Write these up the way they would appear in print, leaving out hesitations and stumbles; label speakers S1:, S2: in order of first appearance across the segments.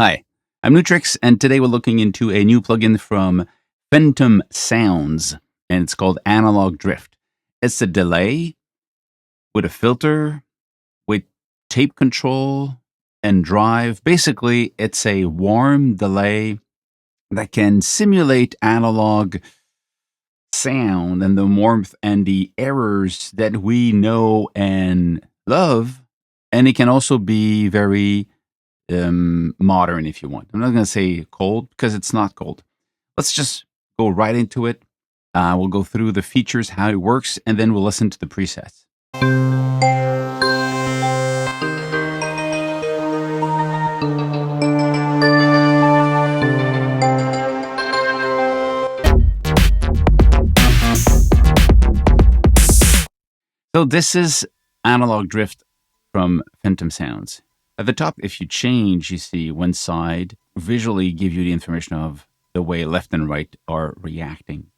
S1: Hi, I'm Nu-Trix, and today we're looking into a new plugin from Phantom Sounds, and it's called Analog Drift. It's a delay with a filter, with tape control and drive. Basically, it's a warm delay that can simulate analog sound and the warmth and the errors that we know and love. And it can also be very modern if you want. I'm not going to say cold because it's not cold. Let's just go right into it. We'll go through the features, how it works, and then we'll listen to the presets. So this is Analog Drift from Phantom Sounds. At the top, if you change, you see one side visually give you the information of the way left and right are reacting.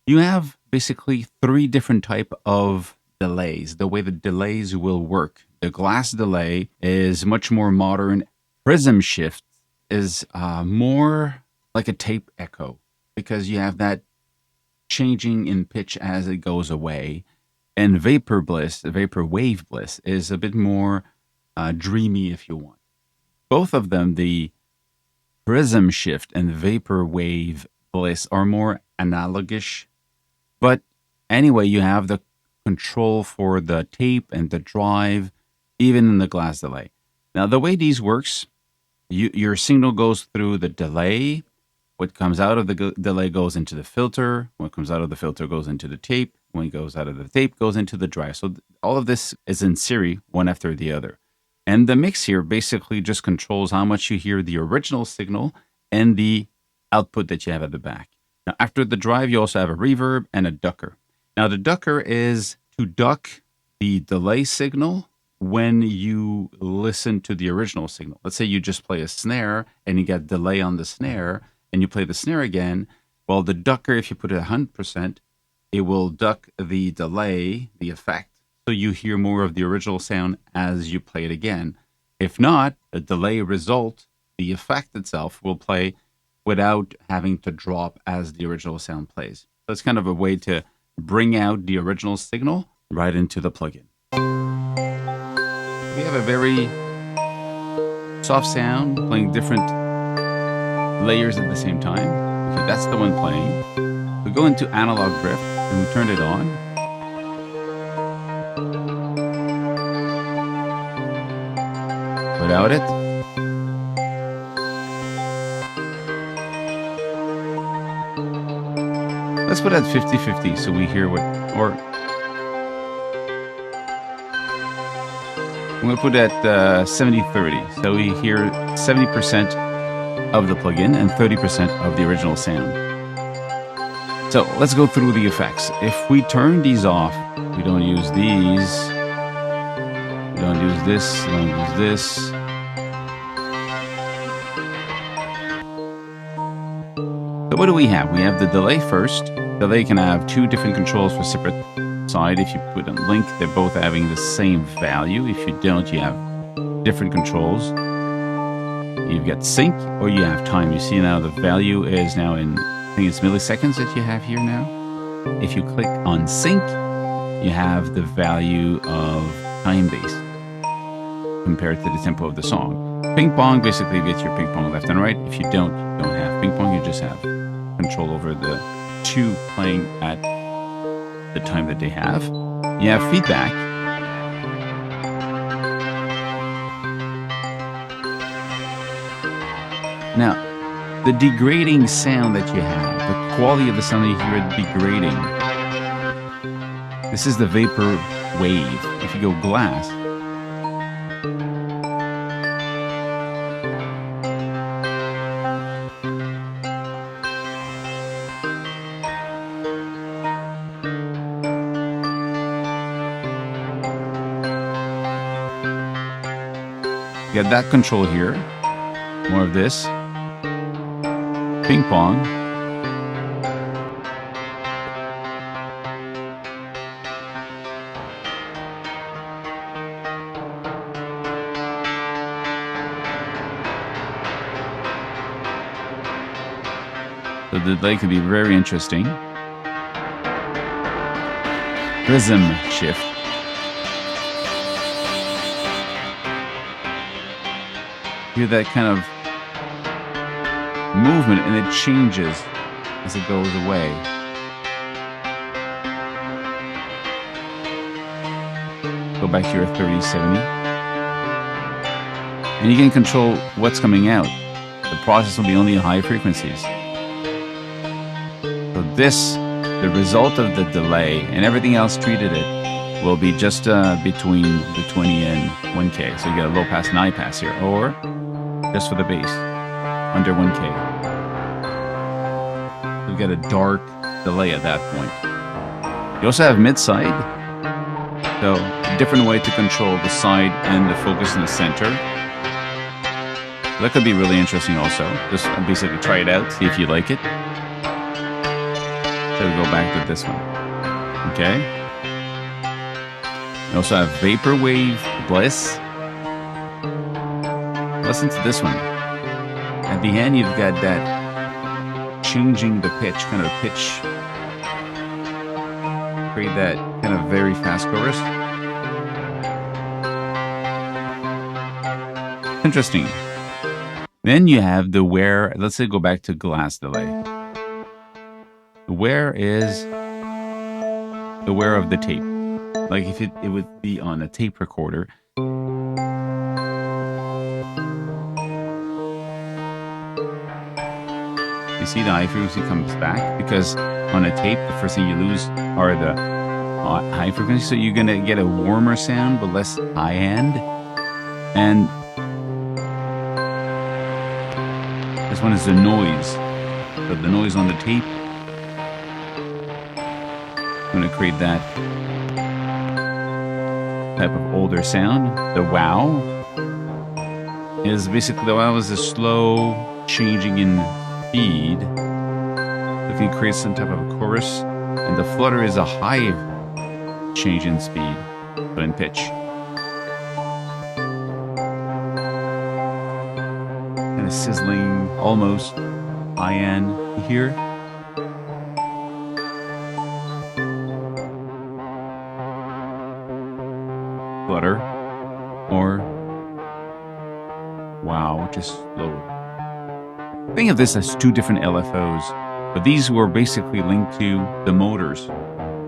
S1: You have basically three different type of delays, the way the delays will work. The glass delay is much more modern. Prism shift is more like a tape echo because you have that changing in pitch as it goes away. And vapor wave bliss is a bit more dreamy if you want. Both of them, the prism shift and vapor wave bliss, are more analogish. But anyway, you have the control for the tape and the drive, even in the glass delay. Now, the way these works, your signal goes through the delay. What comes out of the delay goes into the filter. What comes out of the filter goes into the tape. When it goes out of the tape, goes into the drive. So all of this is in series, one after the other. And the mix here basically just controls how much you hear the original signal and the output that you have at the back. Now, after the drive, you also have a reverb and a ducker. Now, the ducker is to duck the delay signal when you listen to the original signal. Let's say you just play a snare and you get delay on the snare and you play the snare again. Well, the ducker, if you put it 100%, it will duck the delay, the effect, so you hear more of the original sound as you play it again. If not, the delay result, the effect itself, will play without having to drop as the original sound plays. So it's kind of a way to bring out the original signal right into the plugin. We have a very soft sound playing different layers at the same time. Okay, that's the one playing. We go into Analog Drift and we turn it on. Without it, let's put it at 50-50 so we hear what, or I'm going to put it at 70-30 so we hear 70% of the plugin and 30% of the original sound. So let's go through the effects. If we turn these off, we don't use these, we don't use this, we don't use this. So what do we have? We have the delay first. Delay can have two different controls for separate side. If you put a link, they're both having the same value. If you don't, you have different controls. You've got sync or you have time. You see now the value is now in, I think it's milliseconds that you have here now. If you click on sync, you have the value of time-based compared to the tempo of the song. Ping pong, basically you get your ping pong left and right. If you don't have ping pong, you just have control over the two playing at the time that they have. You have feedback. Now, the degrading sound that you have, the quality of the sound that you hear degrading, this is the vapor wave. If you go glass, you got that control here, more of this. Ping pong. So the delay can be very interesting. Rhythm shift. Hear that kind of movement, and it changes as it goes away. Go back to your 3070. And you can control what's coming out. The process will be only high frequencies. So this, the result of the delay and everything else treated it, will be just between the 20 and 1K. So you get a low pass and high pass here, or just for the bass, under 1K. You get a dark delay at that point. You also have mid-side, so a different way to control the side and the focus in the center. That could be really interesting also. Just basically try it out, see if you like it. So we go back to this one. Okay. You also have Vaporwave Bleass. Listen to this one. At the end, you've got that changing the pitch, kind of pitch. Create that kind of very fast chorus. Interesting. Then you have the wear. Let's say go back to glass delay. The wear is the wear of the tape. Like if it would be on a tape recorder. You see the high frequency comes back because on a tape, the first thing you lose are the high frequency. So you're going to get a warmer sound, but less high end. And this one is the noise. So the noise on the tape. I'm going to create that type of older sound. The wow is basically, the wow is a slow changing in speed. If you create some type of a chorus, and the flutter is a high change in speed, but in pitch. Kind of sizzling, almost high end here. Flutter, or wow, which is slow. Think of this as two different LFOs, but these were basically linked to the motors.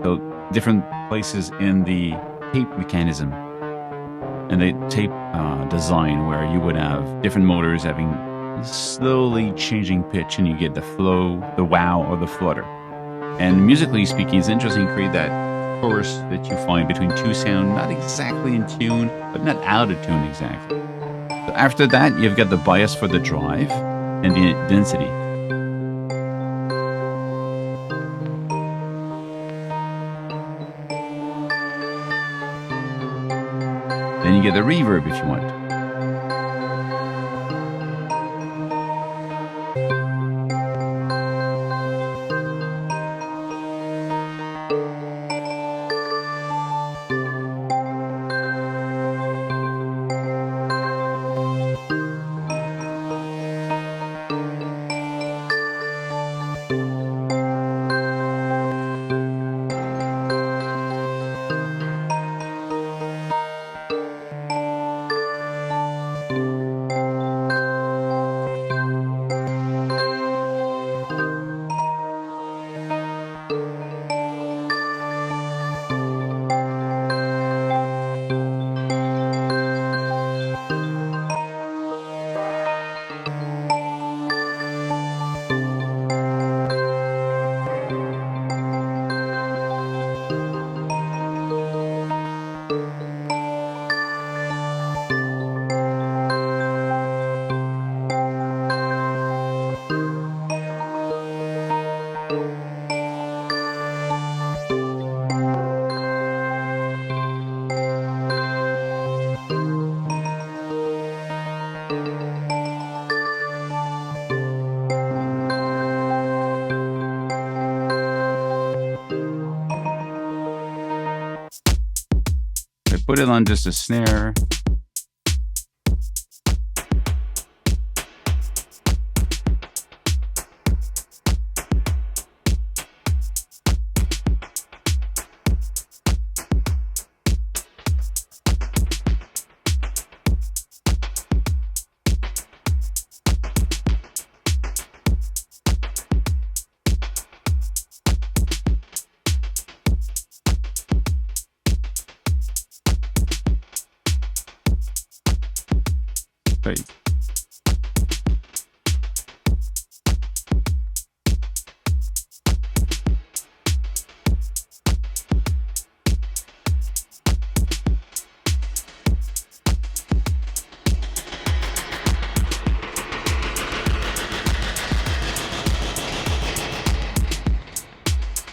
S1: So different places in the tape mechanism and the tape design where you would have different motors having slowly changing pitch, and you get the flow, the wow, or the flutter. And musically speaking, it's interesting to create that chorus that you find between two sounds, not exactly in tune, but not out of tune exactly. So after that, you've got the bias for the drive and the density. Then you get the reverb if you want. Put it on just a snare. Right.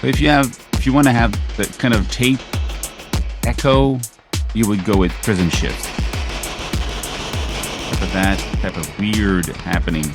S1: But if you want to have the kind of tape echo, you would go with prism shift. Type of that type of weird happening.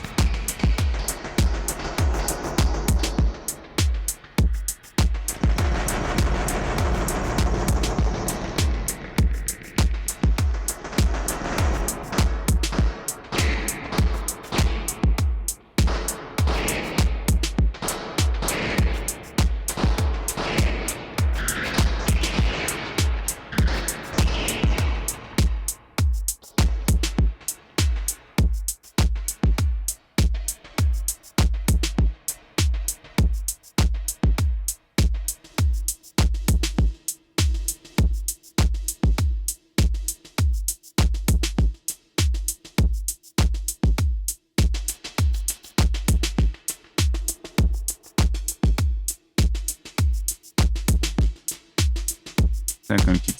S1: I'm going to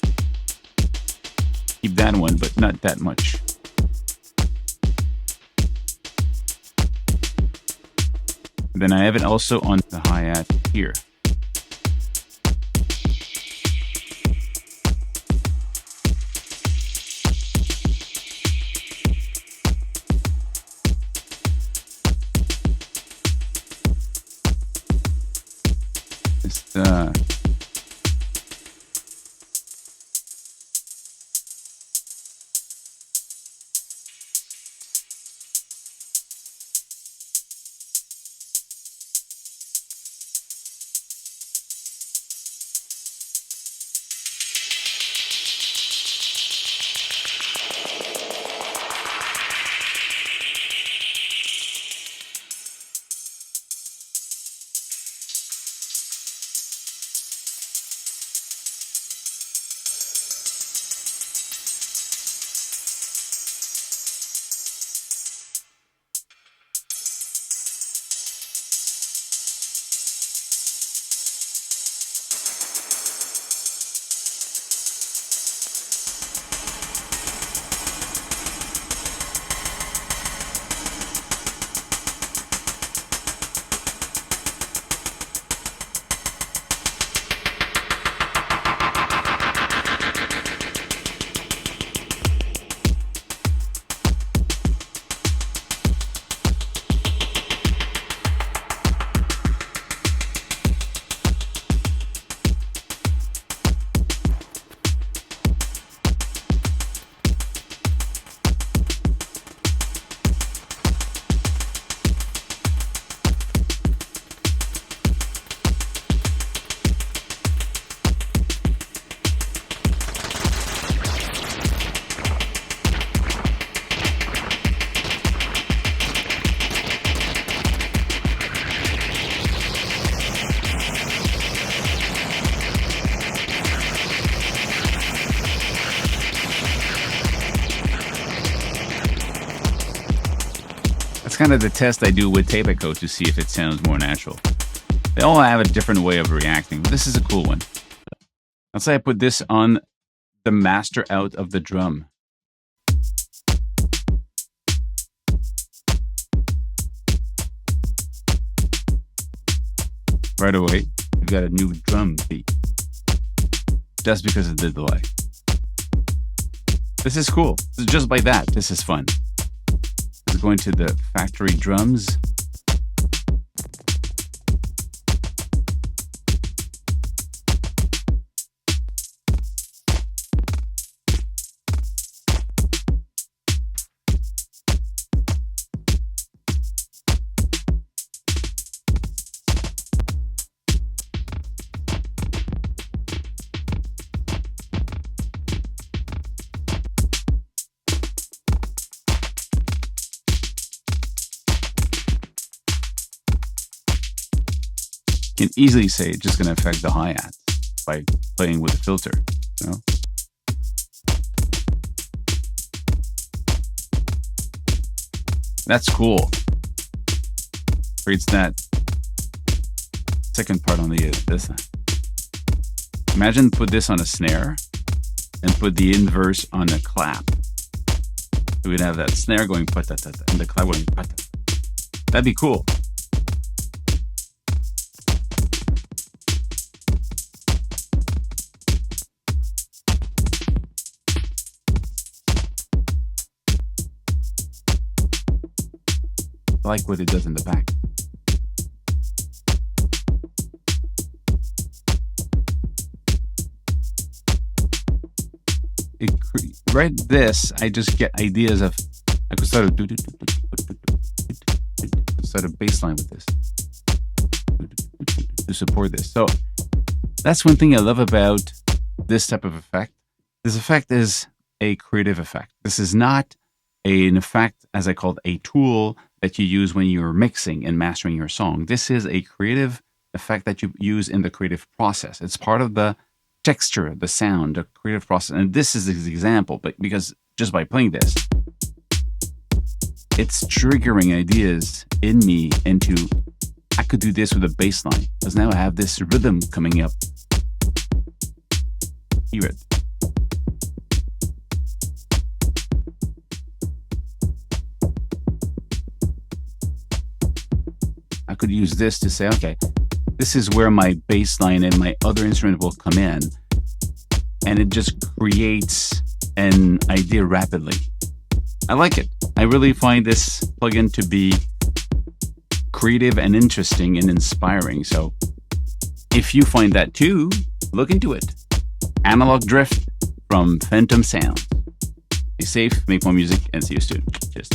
S1: keep that one, but not that much. Then I have it also on the hi-hat here. Just That's kind of the test I do with tape echo to see if it sounds more natural. They all have a different way of reacting. This is a cool one. Let's say I put this on the master out of the drum. Right away, we've got a new drum beat. Just because of the delay. This is cool. Just by that, this is fun. This is going to the factory drums. You can easily say it's just going to affect the hi-hats by playing with the filter, you know? That's cool. Creates that second part on the this. Imagine put this on a snare and put the inverse on a clap. So we'd have that snare going pa-ta-ta-ta and the clap going pa-ta. That'd be cool. I like what it does in the back. Right, this I just get ideas of. I could start a bass line with this to support this. So that's one thing I love about this type of effect. This effect is a creative effect. This is not an effect, as I called, a tool that you use when you're mixing and mastering your song. This is a creative effect that you use in the creative process. It's part of the texture, the sound, the creative process. And this is the example, but because just by playing this, it's triggering ideas in me into, I could do this with a bass line, because now I have this rhythm coming up. Hear it. I could use this to say, okay, this is where my bass line and my other instrument will come in. And it just creates an idea rapidly. I like it. I really find this plugin to be creative and interesting and inspiring. So if you find that too, look into it. Analog Drift from Phantom Sounds. Be safe, make more music, and see you soon. Cheers.